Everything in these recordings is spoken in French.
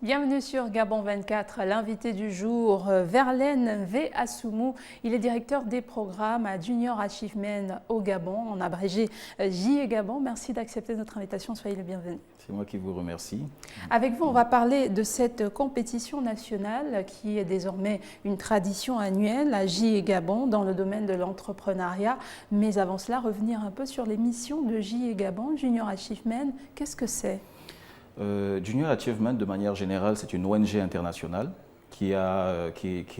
Bienvenue sur Gabon 24, l'invité du jour, Verlaine V. Assoumou. Il est directeur des programmes à Junior Achievement au Gabon, en abrégé JE Gabon. Merci d'accepter notre invitation, soyez le bienvenu. C'est moi qui vous remercie. Avec vous, on va parler de cette compétition nationale qui est désormais une tradition annuelle à JE Gabon dans le domaine de l'entrepreneuriat. Mais avant cela, revenir un peu sur les missions de JE Gabon, Junior Achievement. Qu'est-ce que c'est ? Junior Achievement, de manière générale, c'est une ONG internationale qui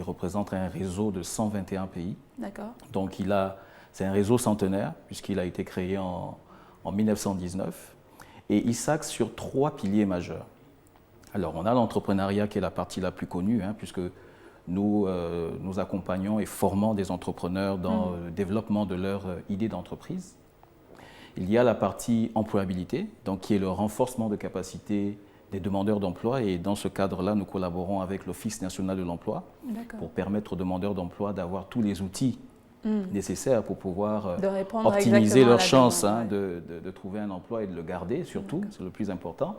représente un réseau de 121 pays. D'accord. Donc, c'est un réseau centenaire, puisqu'il a été créé en 1919. Et il s'axe sur 3 piliers majeurs. Alors, on a l'entrepreneuriat qui est la partie la plus connue, puisque nous accompagnons et formons des entrepreneurs dans le développement de leur idée d'entreprise. Il y a la partie employabilité, donc qui est le renforcement de capacité des demandeurs d'emploi. Et dans ce cadre-là, nous collaborons avec l'Office national de l'emploi pour permettre aux demandeurs d'emploi d'avoir tous les outils nécessaires pour pouvoir optimiser leurs chances de trouver un emploi et de le garder, surtout, c'est le plus important.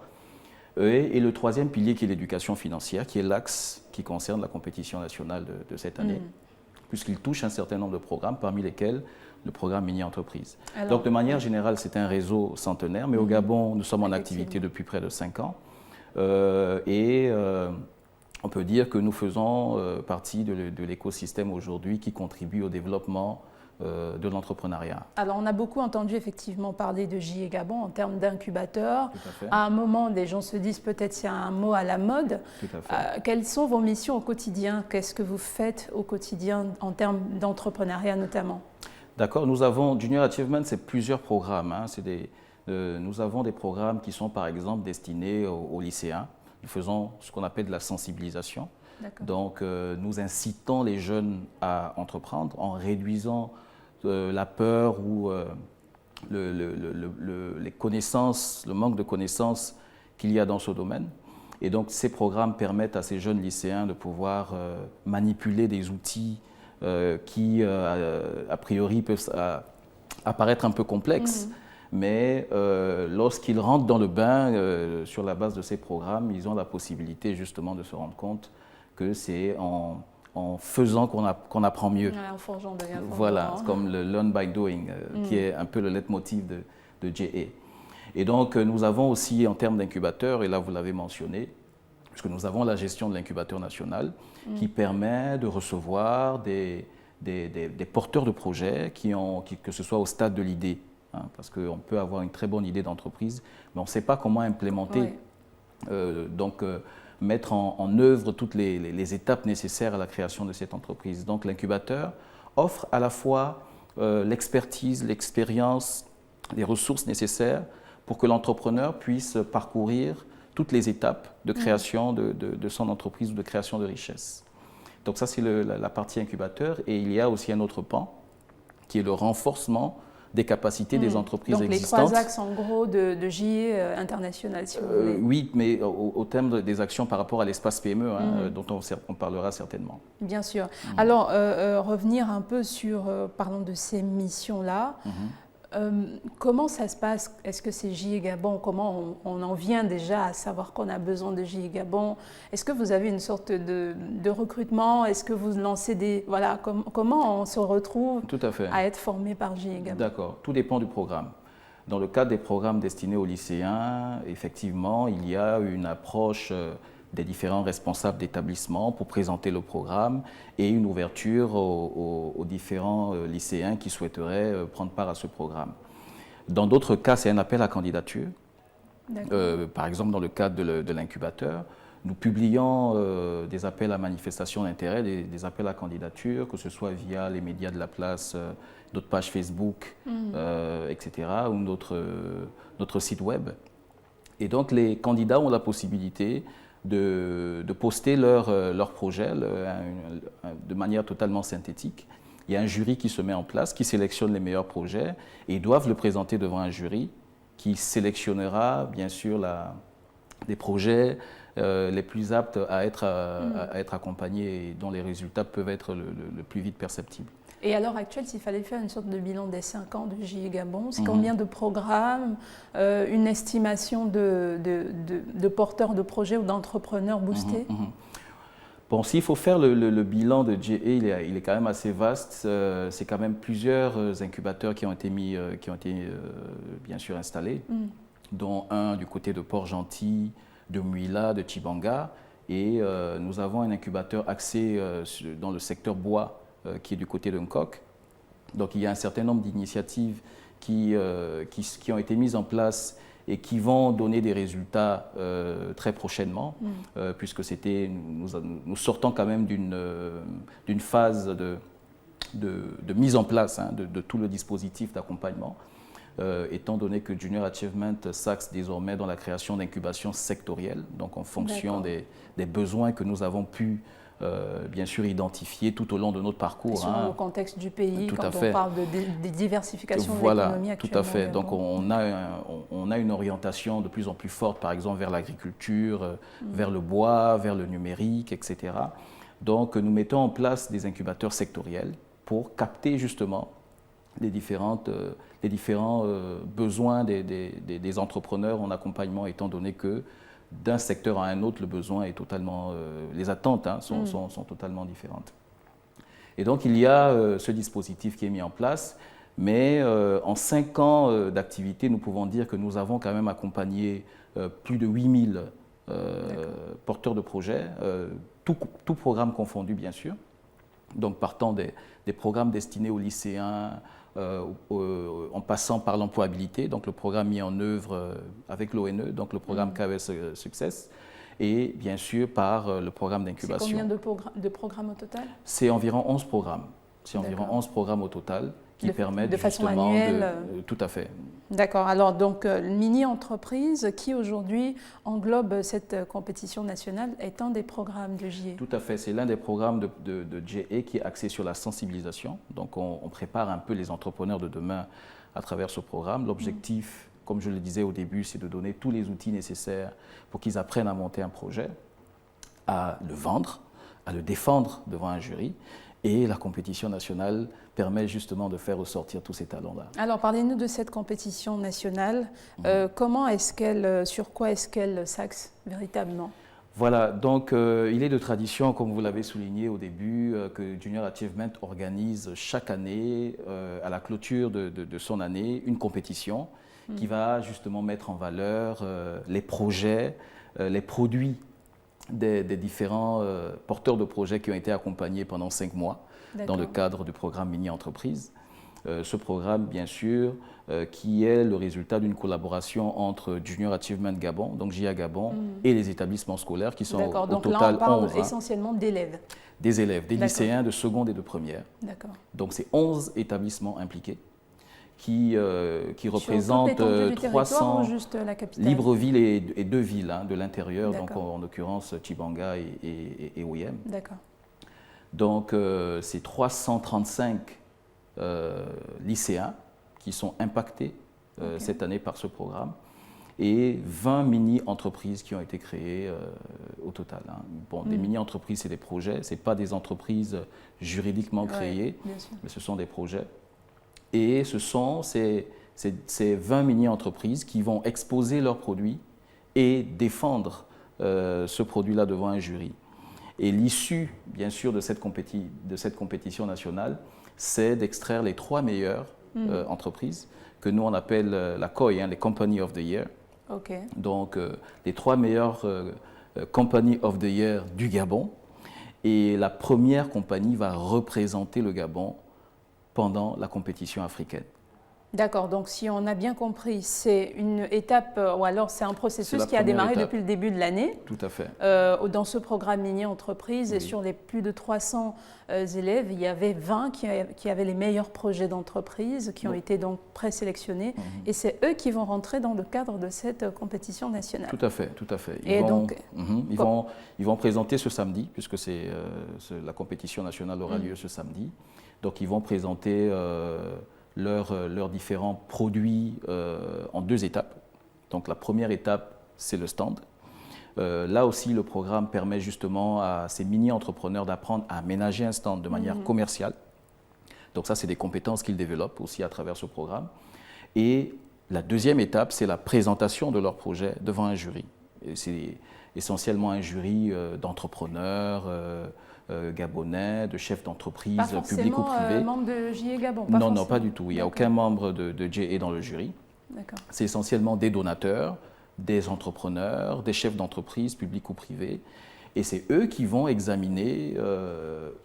Et le troisième pilier qui est l'éducation financière, qui est l'axe qui concerne la compétition nationale de cette année, puisqu'il touche un certain nombre de programmes, parmi lesquels le programme mini-entreprise. Donc, de manière générale, c'est un réseau centenaire, mais au Gabon, nous sommes en activité depuis près de 5 ans. On peut dire que nous faisons partie de l'écosystème aujourd'hui qui contribue au développement de l'entrepreneuriat. Alors, on a beaucoup entendu effectivement parler de JE Gabon en termes d'incubateur. À un moment, des gens se disent peut-être c'est un mot à la mode. Tout à fait. Quelles sont vos missions au quotidien? Qu'est-ce que vous faites au quotidien en termes d'entrepreneuriat notamment? D'accord, nous avons Junior Achievement, c'est plusieurs programmes. Nous avons des programmes qui sont par exemple destinés aux lycéens. Nous faisons ce qu'on appelle de la sensibilisation. Donc nous incitons les jeunes à entreprendre en réduisant la peur ou les connaissances, le manque de connaissances qu'il y a dans ce domaine. Et donc ces programmes permettent à ces jeunes lycéens de pouvoir manipuler des outils qui, a priori, peuvent apparaître un peu complexes. Mais lorsqu'ils rentrent dans le bain, sur la base de ces programmes, ils ont la possibilité justement de se rendre compte que c'est en faisant qu'on apprend mieux. En forgeant devient forgeant. Voilà, comme le learn by doing, qui est un peu le leitmotiv de JE. Et donc, nous avons aussi, en termes d'incubateurs, et là vous l'avez mentionné, puisque nous avons la gestion de l'incubateur national qui permet de recevoir des porteurs de projets, que ce soit au stade de l'idée, parce qu'on peut avoir une très bonne idée d'entreprise, mais on ne sait pas comment implémenter, mettre en œuvre toutes les étapes nécessaires à la création de cette entreprise. Donc l'incubateur offre à la fois l'expertise, l'expérience, les ressources nécessaires pour que l'entrepreneur puisse parcourir toutes les étapes de création de son entreprise ou de création de richesse. Donc ça, c'est la partie incubateur. Et il y a aussi un autre pan, qui est le renforcement des capacités des entreprises existantes. Donc les 3 axes, en gros, de JE international, si vous voulez. Oui, mais au terme des actions par rapport à l'espace PME, dont on parlera certainement. Bien sûr. Alors, revenir un peu sur, parlons de ces missions-là. Comment ça se passe? Est-ce que c'est JE Gabon? Comment on en vient déjà à savoir qu'on a besoin de JE Gabon? Est-ce que vous avez une sorte de recrutement? Est-ce que vous lancez des... Voilà, comment on se retrouve à être formé par JE Gabon? D'accord, tout dépend du programme. Dans le cadre des programmes destinés aux lycéens, effectivement, il y a une approche des différents responsables d'établissement pour présenter le programme et une ouverture aux différents lycéens qui souhaiteraient prendre part à ce programme. Dans d'autres cas, c'est un appel à candidature. Par exemple, dans le cadre de l'incubateur, nous publions des appels à manifestation d'intérêt, des appels à candidature, que ce soit via les médias de la place, notre page Facebook, etc., ou notre site web. Et donc, les candidats ont la possibilité de poster leur projet de manière totalement synthétique. Il y a un jury qui se met en place, qui sélectionne les meilleurs projets, et ils doivent le présenter devant un jury qui sélectionnera, bien sûr, les projets les plus aptes à être accompagnés et dont les résultats peuvent être le plus vite perceptibles. Et à l'heure actuelle, s'il fallait faire une sorte de bilan des 5 ans de JE Gabon, c'est combien de programmes, une estimation de porteurs de projets ou d'entrepreneurs boostés? Bon, s'il faut faire le bilan de JE, il est quand même assez vaste. C'est quand même plusieurs incubateurs qui ont été bien sûr installés, dont un du côté de Port-Gentil, de Mouila, de Tchibanga. Et nous avons un incubateur axé dans le secteur bois qui est du côté de Nkok. Donc il y a un certain nombre d'initiatives qui ont été mises en place et qui vont donner des résultats très prochainement, puisque nous sortons quand même d'une phase de mise en place de tout le dispositif d'accompagnement, étant donné que Junior Achievement s'axe désormais dans la création d'incubations sectorielles, donc en fonction des besoins que nous avons pu bien sûr identifier tout au long de notre parcours. Selon le contexte du pays, quand on parle de diversification de l'économie actuellement. Tout à fait. Donc on a une orientation de plus en plus forte, par exemple, vers l'agriculture, vers le bois, vers le numérique, etc. Donc nous mettons en place des incubateurs sectoriels pour capter justement les différents besoins des entrepreneurs en accompagnement, étant donné que d'un secteur à un autre, le besoin est totalement, les attentes sont totalement différentes. Et donc il y a ce dispositif qui est mis en place, mais en 5 ans d'activité, nous pouvons dire que nous avons quand même accompagné plus de 8000 porteurs de projets, tout programme confondu bien sûr, donc partant des programmes destinés aux lycéens, en passant par l'employabilité, donc le programme mis en œuvre avec l'ONE, donc le programme KES Success, et bien sûr par le programme d'incubation. C'est combien de programmes au total? C'est environ 11 programmes. C'est environ 11 programmes au total qui permettent de façon justement annuelle. Tout à fait. D'accord. Alors donc mini-entreprise qui aujourd'hui englobe cette compétition nationale est un des programmes de JE. Tout à fait. C'est l'un des programmes de JE qui est axé sur la sensibilisation. Donc on prépare un peu les entrepreneurs de demain à travers ce programme. L'objectif, comme je le disais au début, c'est de donner tous les outils nécessaires pour qu'ils apprennent à monter un projet, à le vendre, à le défendre devant un jury. Et la compétition nationale permet justement de faire ressortir tous ces talents-là. Alors, parlez-nous de cette compétition nationale. Sur quoi est-ce qu'elle s'axe véritablement? Voilà, donc il est de tradition, comme vous l'avez souligné au début, que Junior Achievement organise chaque année, à la clôture de son année, une compétition qui va justement mettre en valeur les projets, les produits des différents porteurs de projets qui ont été accompagnés pendant 5 mois dans le cadre du programme Mini-Entreprise. Ce programme, bien sûr, qui est le résultat d'une collaboration entre Junior Achievement Gabon, donc JA Gabon, et les établissements scolaires qui sont au total 11. Donc là, on parle essentiellement d'élèves. Des élèves, des lycéens de seconde et de première. Donc c'est 11 établissements impliqués qui représentent 300 Libreville et 2 villes de l'intérieur, donc en l'occurrence Tchibanga et Oyem. D'accord. Donc c'est 335 lycéens qui sont impactés cette année par ce programme et 20 mini-entreprises qui ont été créées au total. Bon, des mini-entreprises, c'est des projets, ce n'est pas des entreprises juridiquement créées, mais ce sont des projets. Et ce sont ces 20 mini-entreprises qui vont exposer leurs produits et défendre ce produit-là devant un jury. Et l'issue, bien sûr, de cette compétition nationale, c'est d'extraire les 3 meilleures entreprises, que nous on appelle la COI, les Company of the Year. Donc les 3 meilleures Company of the Year du Gabon. Et la première compagnie va représenter le Gabon pendant la compétition africaine. D'accord, donc si on a bien compris, c'est une étape, ou alors c'est un processus qui a démarré depuis le début de l'année. Tout à fait. Dans ce programme mini-entreprise, et sur les plus de 300 élèves, il y avait 20 qui avaient les meilleurs projets d'entreprise, qui ont été donc présélectionnés, et c'est eux qui vont rentrer dans le cadre de cette compétition nationale. Tout à fait, tout à fait. Ils vont présenter ce samedi, puisque la compétition nationale aura lieu ce samedi. Donc ils vont présenter leurs différents produits en 2 étapes. Donc la première étape, c'est le stand. Là aussi, le programme permet justement à ces mini-entrepreneurs d'apprendre à aménager un stand de manière commerciale. Donc ça, c'est des compétences qu'ils développent aussi à travers ce programme. Et la deuxième étape, c'est la présentation de leur projet devant un jury. C'est essentiellement un jury d'entrepreneurs gabonais, de chefs d'entreprise, publics ou privés. Pas forcément membre de JA Gabon? Non, non, pas du tout. Il n'y a aucun membre de JA dans le jury. C'est essentiellement des donateurs, des entrepreneurs, des chefs d'entreprise, publics ou privés. Et c'est eux qui vont examiner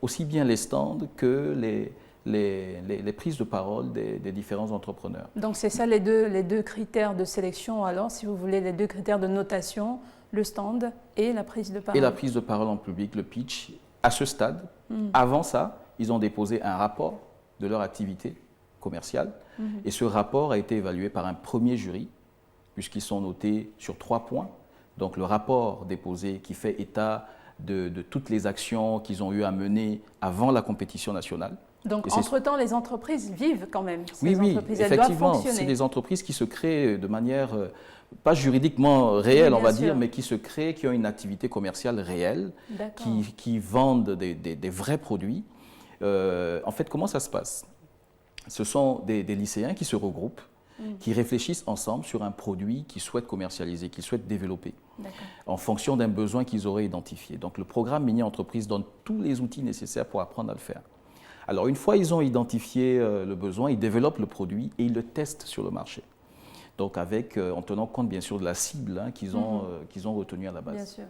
aussi bien les stands que les prises de parole des différents entrepreneurs. Donc c'est ça les deux critères de sélection, alors, si vous voulez, les deux critères de notation, le stand et la prise de parole. Et la prise de parole en public, le pitch, à ce stade. Avant ça, ils ont déposé un rapport de leur activité commerciale. Et ce rapport a été évalué par un premier jury, puisqu'ils sont notés sur 3 points. Donc le rapport déposé qui fait état de toutes les actions qu'ils ont eu à mener avant la compétition nationale. Donc entre-temps, les entreprises vivent quand même. Oui, effectivement, c'est des entreprises qui se créent de manière, pas juridiquement réelle, on va dire, mais qui se créent, qui ont une activité commerciale réelle, qui vendent des vrais produits. En fait, comment ça se passe? Ce sont des lycéens qui se regroupent, qui réfléchissent ensemble sur un produit qu'ils souhaitent commercialiser, qu'ils souhaitent développer, en fonction d'un besoin qu'ils auraient identifié. Donc le programme Mini-entreprise donne tous les outils nécessaires pour apprendre à le faire. Alors une fois ils ont identifié le besoin, ils développent le produit et ils le testent sur le marché. Donc en tenant compte bien sûr de la cible qu'ils ont retenue à la base. Bien sûr.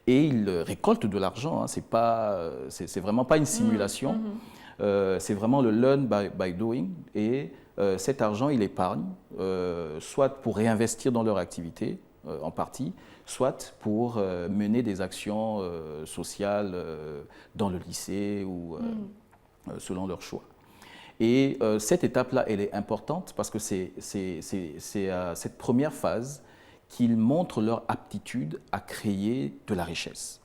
Et ils récoltent de l'argent, hein. C'est vraiment pas une simulation. C'est vraiment le learn by doing, et cet argent, ils l'épargnent, soit pour réinvestir dans leur activité, en partie, soit pour mener des actions sociales dans le lycée ou selon leur choix. Et cette étape-là, elle est importante parce que c'est à cette première phase qu'ils montrent leur aptitude à créer de la richesse.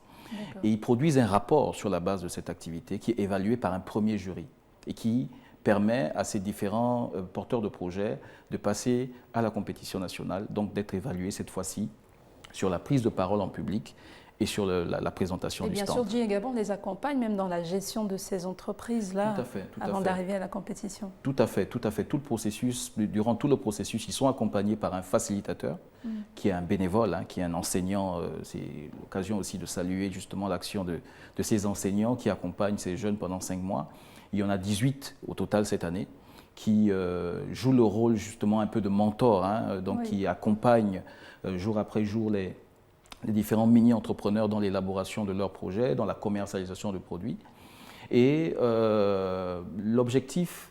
Et ils produisent un rapport sur la base de cette activité qui est évalué par un premier jury et qui permet à ces différents porteurs de projets de passer à la compétition nationale, donc d'être évalués cette fois-ci sur la prise de parole en public et sur la présentation du stand. Et bien sûr, JA Gabon les accompagne même dans la gestion de ces entreprises-là avant d'arriver à la compétition. Tout à fait. Tout le processus, durant tout le processus, ils sont accompagnés par un facilitateur qui est un bénévole, hein, qui est un enseignant. C'est l'occasion aussi de saluer justement l'action de ces enseignants qui accompagnent ces jeunes pendant 5 mois. Il y en a 18 au total cette année qui jouent le rôle justement un peu de mentor, hein, donc qui accompagnent jour après jour les différents mini-entrepreneurs dans l'élaboration de leurs projets, dans la commercialisation de produits. Et l'objectif,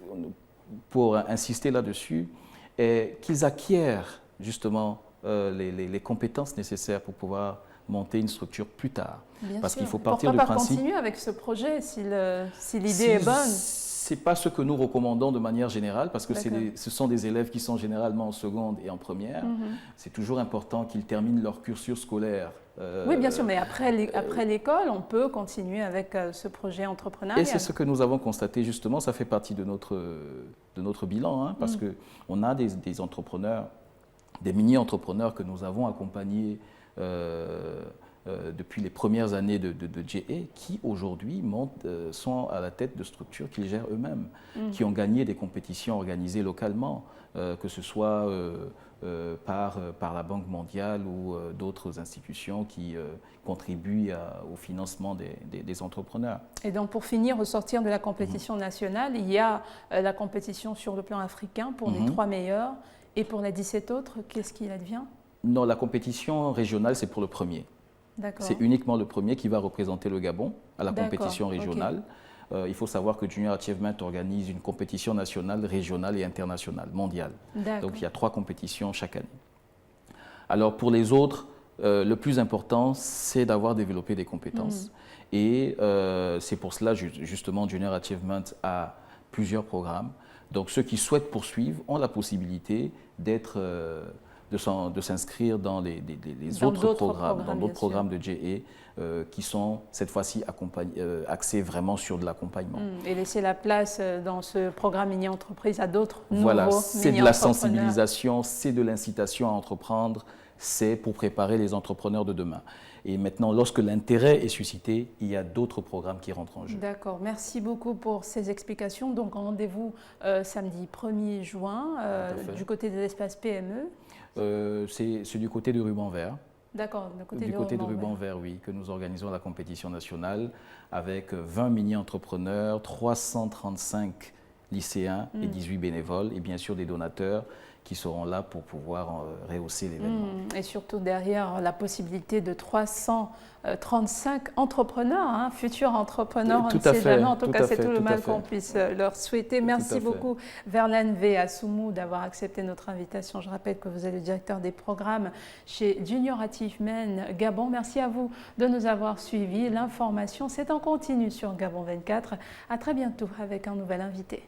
pour insister là-dessus, est qu'ils acquièrent justement les compétences nécessaires pour pouvoir monter une structure plus tard. Parce qu'il faut partir du principe... Pourquoi pas continuer avec ce projet si l'idée est bonne? Ce n'est pas ce que nous recommandons de manière générale, parce que ce sont des élèves qui sont généralement en seconde et en première. C'est toujours important qu'ils terminent leur cursus scolaire. Oui, bien sûr, mais après l'école, on peut continuer avec ce projet entrepreneurial. Et c'est ce que nous avons constaté, justement, ça fait partie de notre bilan, hein, parce qu'on a des entrepreneurs, des mini-entrepreneurs que nous avons accompagnés depuis les premières années de JA, qui aujourd'hui sont à la tête de structures qu'ils gèrent eux-mêmes, qui ont gagné des compétitions organisées localement, que ce soit par la Banque mondiale ou d'autres institutions qui contribuent au financement des entrepreneurs. Et donc pour finir, au sortir de la compétition nationale, il y a la compétition sur le plan africain pour les 3 meilleurs, et pour les 17 autres, qu'est-ce qu'il advient? Non, la compétition régionale, c'est pour le premier. C'est uniquement le premier qui va représenter le Gabon à la compétition régionale. Il faut savoir que Junior Achievement organise une compétition nationale, régionale et internationale, mondiale. Donc il y a 3 compétitions chaque année. Alors pour les autres, le plus important, c'est d'avoir développé des compétences. Et c'est pour cela, justement, Junior Achievement a plusieurs programmes. Donc ceux qui souhaitent poursuivre ont la possibilité de s'inscrire dans les autres programmes, dans d'autres programmes de JA qui sont cette fois-ci axés vraiment sur de l'accompagnement. Et laisser la place dans ce programme mini-entreprise à d'autres nouveaux Voilà, c'est de la sensibilisation, c'est de l'incitation à entreprendre, c'est pour préparer les entrepreneurs de demain. Et maintenant, lorsque l'intérêt est suscité, il y a d'autres programmes qui rentrent en jeu. D'accord, merci beaucoup pour ces explications. Donc rendez-vous samedi 1er juin du côté des espaces PME. C'est du côté du ruban vert. D'accord, du côté du ruban vert, oui, que nous organisons la compétition nationale avec 20 mini-entrepreneurs, 335 lycéens et 18 bénévoles et bien sûr des donateurs qui seront là pour pouvoir rehausser l'événement. Et surtout derrière la possibilité de 335 entrepreneurs, futurs entrepreneurs, on ne sait jamais. En tout cas, c'est tout le mal qu'on puisse leur souhaiter. Merci beaucoup, Verlaine V. Assoumou, d'avoir accepté notre invitation. Je rappelle que vous êtes le directeur des programmes chez Junior Achievement Gabon. Merci à vous de nous avoir suivis. L'information, c'est en continu sur Gabon 24. À très bientôt avec un nouvel invité.